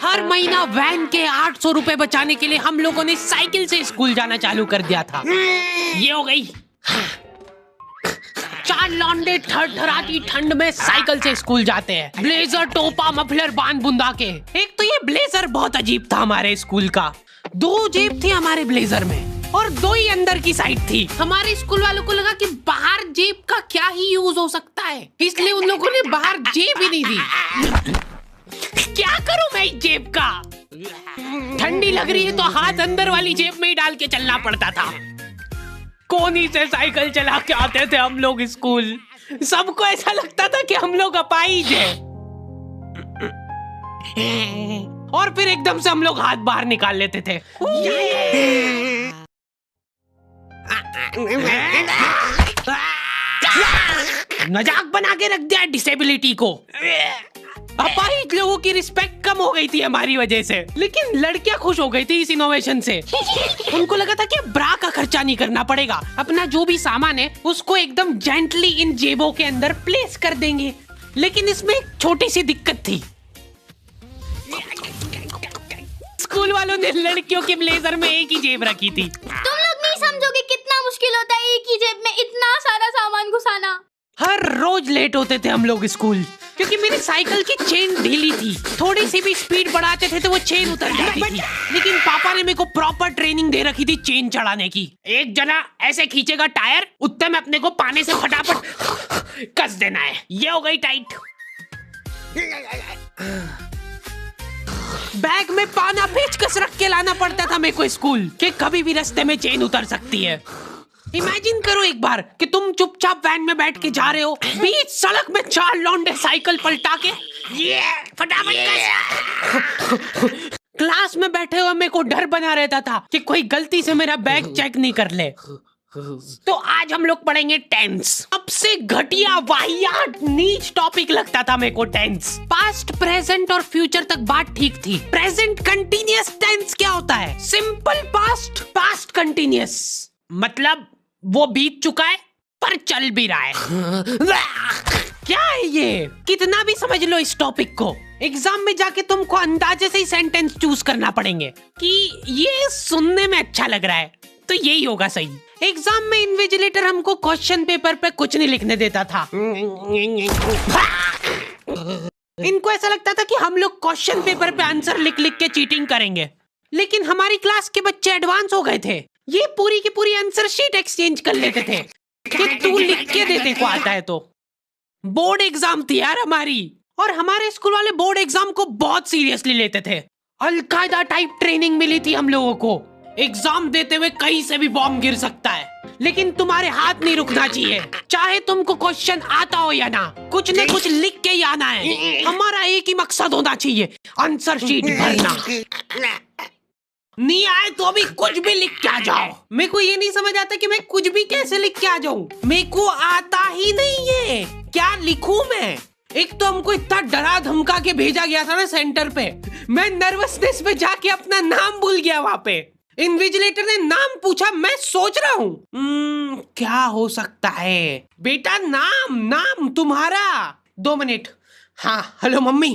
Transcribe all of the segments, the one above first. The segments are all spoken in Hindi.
हर महीना वैन के 800 रुपए बचाने के लिए हम लोगों ने साइकिल से स्कूल जाना चालू कर दिया था। ये हो गई। 4 लौंडे थरथराती ठंड में साइकिल से स्कूल जाते हैं, ब्लेजर, टोपा, मफलर बांध बुंदा के। एक तो ये ब्लेजर बहुत अजीब था हमारे स्कूल का। 2 जेब थी हमारे ब्लेजर में और 2 ही अंदर की साइड थी। हमारे स्कूल वालों को लगा कि बाहर जेब का क्या ही यूज हो सकता है, इसलिए उन लोगों ने बाहर जेब ही नहीं दी। क्या करूं मैं इस जेब का? ठंडी लग रही है तो हाथ अंदर वाली जेब में ही डाल के चलना पड़ता था। कोनी से साइकिल चला के आते थे हम लोग स्कूल। सबको ऐसा लगता था कि हम लोग अपाहिज हैं। और फिर एकदम से हम लोग हाथ बाहर निकाल लेते थे। मजाक बना के रख दिया डिसेबिलिटी को। अपाहिज लोगों की रिस्पेक्ट कम हो गई थी हमारी वजह से, लेकिन लड़कियां खुश हो गई थी इस इनोवेशन से। उनको लगा था कि ब्रा का खर्चा नहीं करना पड़ेगा, अपना जो भी सामान है उसको एकदम जेंटली इन जेबों के अंदर प्लेस कर देंगे। लेकिन इसमें एक छोटी सी दिक्कत थी। स्कूल वालों ने लड़कियों के ब्लेजर में एक ही जेब रखी थी। तुम लोग नहीं समझोगे कितना मुश्किल होता है एक ही जेब में इतना सारा सामान घुसाना। हर रोज लेट होते थे हम लोग स्कूल, क्योंकि मेरी साइकिल की चेन ढीली थी। थोड़ी सी भी स्पीड बढ़ाते थे तो वो चेन उतर जाती थी। लेकिन पापा ने मेरे को प्रॉपर ट्रेनिंग दे रखी थी चेन चढ़ाने की। एक जना ऐसे खींचेगा टायर, उतने में अपने को पानी से फटाफट कस देना है। ये हो गई टाइट। बैग में पाना पेचकस रख के लाना पड़ता था मेरे को स्कूल, कि कभी भी रास्ते में चेन उतर सकती है। इमेजिन करो एक बार कि तुम चुपचाप वैन में बैठ के जा रहे हो, बीच सड़क में 4 लौंडे साइकिल पलटा के ये फटाफट क्लास में बैठे हुए मेरे को डर बना रहता था कि कोई गलती से मेरा बैग चेक नहीं कर ले। तो आज हम लोग पढ़ेंगे टेंस। सबसे घटिया, वाहियात, नीच टॉपिक लगता था मेरे को टेंस। पास्ट, प्रेजेंट और फ्यूचर तक बात ठीक थी। प्रेजेंट कंटिन्यूअस टेंस क्या होता है? सिंपल पास्ट, पास्ट कंटिन्यूअस, मतलब वो बीत चुका है पर चल भी रहा है। क्या है ये? कितना भी समझ लो इस टॉपिक को, एग्जाम में जाके तुमको अंदाजे से ही सेंटेंस चूज करना पड़ेंगे कि ये सुनने में अच्छा लग रहा है तो यही होगा सही। एग्जाम में इन्विजिलेटर हमको क्वेश्चन पेपर पे कुछ नहीं लिखने देता था। इनको ऐसा लगता था कि हम लोग क्वेश्चन पेपर पे आंसर लिख लिख के चीटिंग करेंगे। लेकिन हमारी क्लास के बच्चे एडवांस हो गए थे, ये पूरी की पूरी आंसर शीट एक्सचेंज कर लेते थे कि तू लिख के दे, को आता है तो। बोर्ड एग्जाम थी यार हमारी, और हमारे स्कूल वाले बोर्ड एग्जाम को बहुत सीरियसली लेते थे। अलकायदा टाइप ट्रेनिंग मिली थी हम लोगों को। एग्जाम देते हुए कहीं से भी बॉम्ब गिर सकता है, लेकिन तुम्हारे हाथ नहीं रुकना चाहिए, चाहे तुमको क्वेश्चन आता हो या ना, कुछ न कुछ लिख के ही आना है। हमारा एक ही मकसद होना चाहिए, आंसर शीट भरना। नहीं आए तो भी कुछ भी लिख के आ जाओ। मेरे को ये नहीं समझ आता कि मैं कुछ भी कैसे लिख के आ जाऊं, मेरे को आता ही नहीं है, क्या लिखूं मैं? एक तो हमको इतना डरा धमका के भेजा गया था ना सेंटर पे, मैं नर्वसनेस में जाके अपना नाम भूल गया वहां पे। इन्विजिलेटर ने नाम पूछा, मैं सोच रहा हूँ क्या हो सकता है। बेटा नाम तुम्हारा। 2 मिनट। हाँ हेलो मम्मी,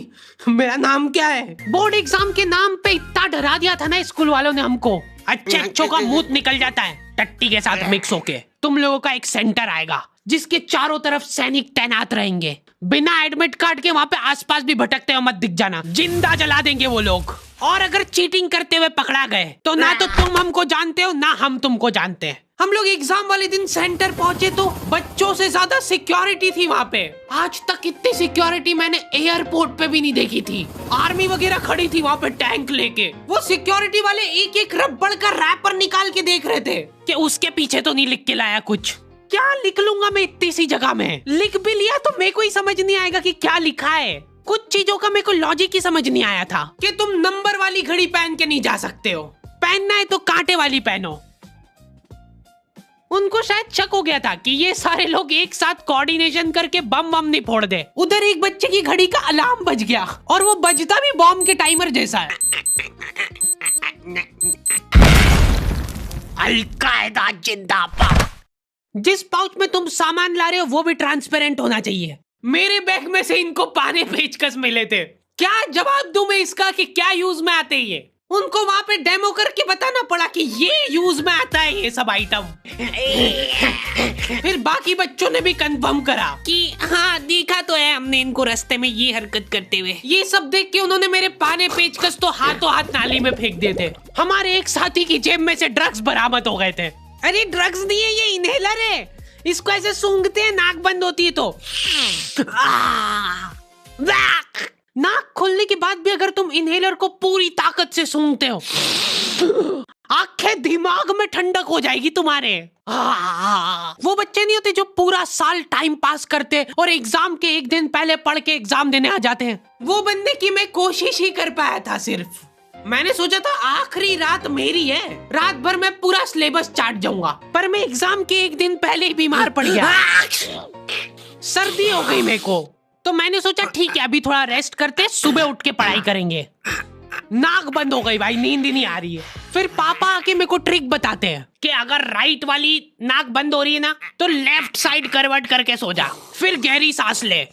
मेरा नाम क्या है? बोर्ड एग्जाम के नाम पे इतना डरा दिया था ना स्कूल वालों ने हमको, अच्छों का मुंह निकल जाता है टट्टी के साथ मिक्स होके। तुम लोगों का एक सेंटर आएगा जिसके चारों तरफ सैनिक तैनात रहेंगे। बिना एडमिट कार्ड के वहाँ पे आसपास भी भटकते हुए मत दिख जाना, जिंदा जला देंगे वो लोग। और अगर चीटिंग करते हुए पकड़ा गए तो ना तो तुम हमको जानते हो ना हम तुमको जानते हैं। हम लोग एग्जाम वाले दिन सेंटर पहुंचे तो बच्चों से ज्यादा सिक्योरिटी थी वहाँ पे। आज तक इतनी सिक्योरिटी मैंने एयरपोर्ट पे भी नहीं देखी थी। आर्मी वगैरह खड़ी थी वहाँ पे टैंक लेके। वो सिक्योरिटी वाले एक एक रबड़ का रैपर निकाल के देख रहे थे कि उसके पीछे तो नहीं लिख के लाया कुछ। क्या लिख लूंगा मैं इतनी सी जगह में? लिख भी लिया तो मेरे को ही समझ नहीं आएगा कि क्या लिखा है। कुछ चीजों का मेरे को लॉजिक ही समझ नहीं आया था कि तुम नंबर वाली घड़ी पहन के नहीं जा सकते हो, पहनना है तो कांटे वाली पहनो। उनको शायद शक हो गया था कि ये सारे लोग एक साथ कोऑर्डिनेशन करके बम नहीं फोड़ दे। उधर एक बच्चे की घड़ी का अलार्म बज गया और वो बजता भी बॉम्ब के टाइमर जैसा है। अलकायदा जिंदाबाद। जिस पाउच में तुम सामान ला रहे हो वो भी ट्रांसपेरेंट होना चाहिए। मेरे बैग में से इनको पाने पेचकस मिले थे, क्या जवाब दूं मैं इसका कि क्या यूज में आते हैं ये? उनको वहाँ पे डेमो करके बताना पड़ा कि ये यूज में आता है ये सब आइटम। फिर बाकी बच्चों ने भी कंफर्म करा कि हाँ देखा तो है हमने इनको रास्ते में ये हरकत करते हुए। ये सब देख के उन्होंने मेरे पाने पेचकस तो हाथों हाथ नाली में फेंक दिए थे। हमारे एक साथी की जेब में से ड्रग्स बरामद हो गए थे। अरे ड्रग्स नहीं है, ये इनहेलर है। इसको ऐसे सूंघते हैं, नाक बंद होती है तो नाक खोलने के बाद भी अगर तुम इनहेलर को पूरी ताकत से सूंघते हो, आंखें दिमाग में ठंडक हो जाएगी तुम्हारे। वो बच्चे नहीं होते जो पूरा साल टाइम पास करते और एग्जाम के एक दिन पहले पढ़ के एग्जाम देने आ जाते हैं। वो बनने की मैं कोशिश ही कर पाया था। सिर्फ मैंने सोचा था आखिरी रात मेरी है, रात भर मैं पूरा सिलेबस चाट जाऊंगा, पर मैं एग्जाम के एक दिन पहले ही बीमार पड़ गया। सर्दी हो गई मेरे को, तो मैंने सोचा ठीक है अभी थोड़ा रेस्ट करते, सुबह उठ के पढ़ाई करेंगे। नाक बंद हो गई भाई, नींद ही नहीं आ रही है। फिर पापा आके मेरे को ट्रिक बताते हैं कि अगर राइट वाली नाक बंद हो रही है ना तो लेफ्ट साइड करवट करके सो जा, फिर गहरी सांस ले,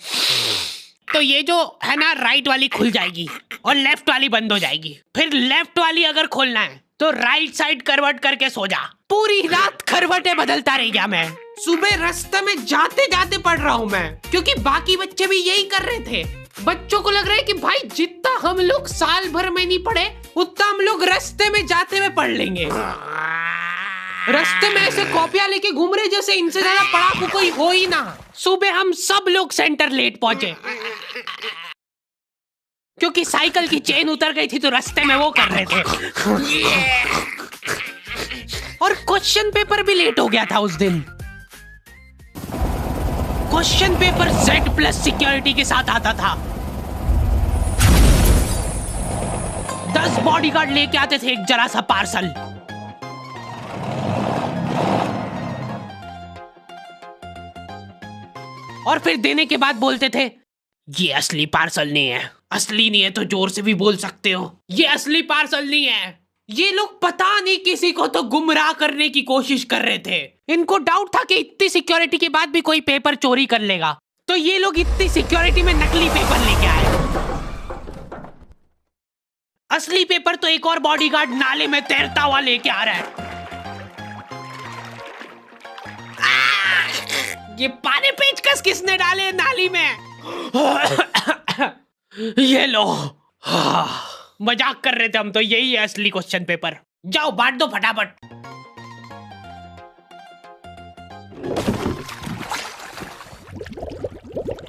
तो ये जो है ना राइट वाली खुल जाएगी और लेफ्ट वाली बंद हो जाएगी। फिर लेफ्ट वाली अगर खोलना है तो राइट साइड करवट करके सो जा। पूरी रात करवटें बदलता रह गया मैं। सुबह रास्ते में जाते जाते पढ़ रहा हूँ मैं, क्योंकि बाकी बच्चे भी यही कर रहे थे। बच्चों को लग रहा है कि भाई जितना हम लोग साल भर में नहीं पढ़े उतना हम लोग रास्ते में जाते हुए पढ़ लेंगे। रास्ते में ऐसे कॉपियां लेके घूम रहे जैसे इनसे ज्यादा पढ़ाकू कोई हो ही ना। सुबह हम सब लोग सेंटर लेट पहुंचे क्योंकि साइकिल की चेन उतर गई थी, तो रास्ते में वो कर रहे थे। और क्वेश्चन पेपर भी लेट हो गया था उस दिन। क्वेश्चन पेपर Z+ सिक्योरिटी के साथ आता था। 10 बॉडीगार्ड लेके आते थे एक जरा सा पार्सल। और फिर देने के बाद बोलते थे ये असली पार्सल नहीं है। असली नहीं है तो जोर से भी बोल सकते हो, ये असली पार्सल नहीं है। ये लोग पता नहीं किसी को तो गुमराह करने की कोशिश कर रहे थे। इनको डाउट था कि इतनी सिक्योरिटी के बाद भी कोई पेपर चोरी कर लेगा, तो ये लोग इतनी सिक्योरिटी में नकली पेपर लेके आए। असली पेपर तो एक और बॉडीगार्ड नाले में तैरता हुआ लेके आ रहा है। ये पाने पेचकस किसने डाले नाली में? ये लो। मजाक कर रहे थे हम तो, यही है असली क्वेश्चन पेपर। जाओ बांट दो फटाफट।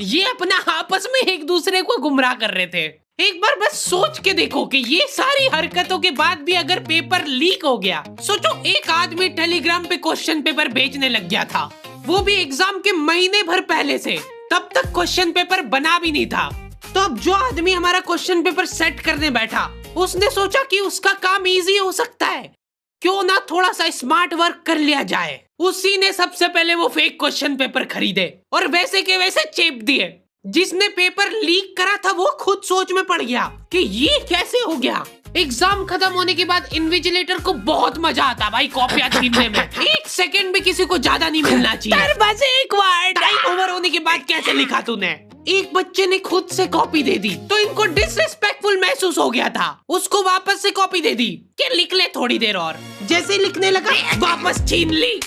ये अपना आपस में एक दूसरे को गुमराह कर रहे थे। एक बार बस सोच के देखो कि ये सारी हरकतों के बाद भी अगर पेपर लीक हो गया, सोचो एक आदमी टेलीग्राम पे क्वेश्चन पेपर बेचने लग गया था, वो भी एग्जाम के महीने भर पहले से, तब तक क्वेश्चन पेपर बना भी नहीं था। तो अब जो आदमी हमारा क्वेश्चन पेपर सेट करने बैठा, उसने सोचा कि उसका काम इजी हो सकता है, क्यों ना थोड़ा सा स्मार्ट वर्क कर लिया जाए। उसी ने सबसे पहले वो फेक क्वेश्चन पेपर खरीदे और वैसे के वैसे चेप दिए। जिसने पेपर लीक करा था वो खुद सोच में पड़ गया कि ये कैसे हो गया। एग्जाम खत्म होने के बाद इन्विजिलेटर को बहुत मजा आता भाई कॉपियां छीनने में। एक सेकंड भी किसी को ज्यादा नहीं मिलना चाहिए। बस एक बार टाइम ओवर होने के बाद कैसे लिखा तूने? एक बच्चे ने खुद से कॉपी दे दी तो इनको डिसरिस्पेक्टफुल महसूस हो गया था। उसको वापस से कॉपी दे दी कि लिख ले थोड़ी देर और। जैसे लिखने लगा वापस छीन ली।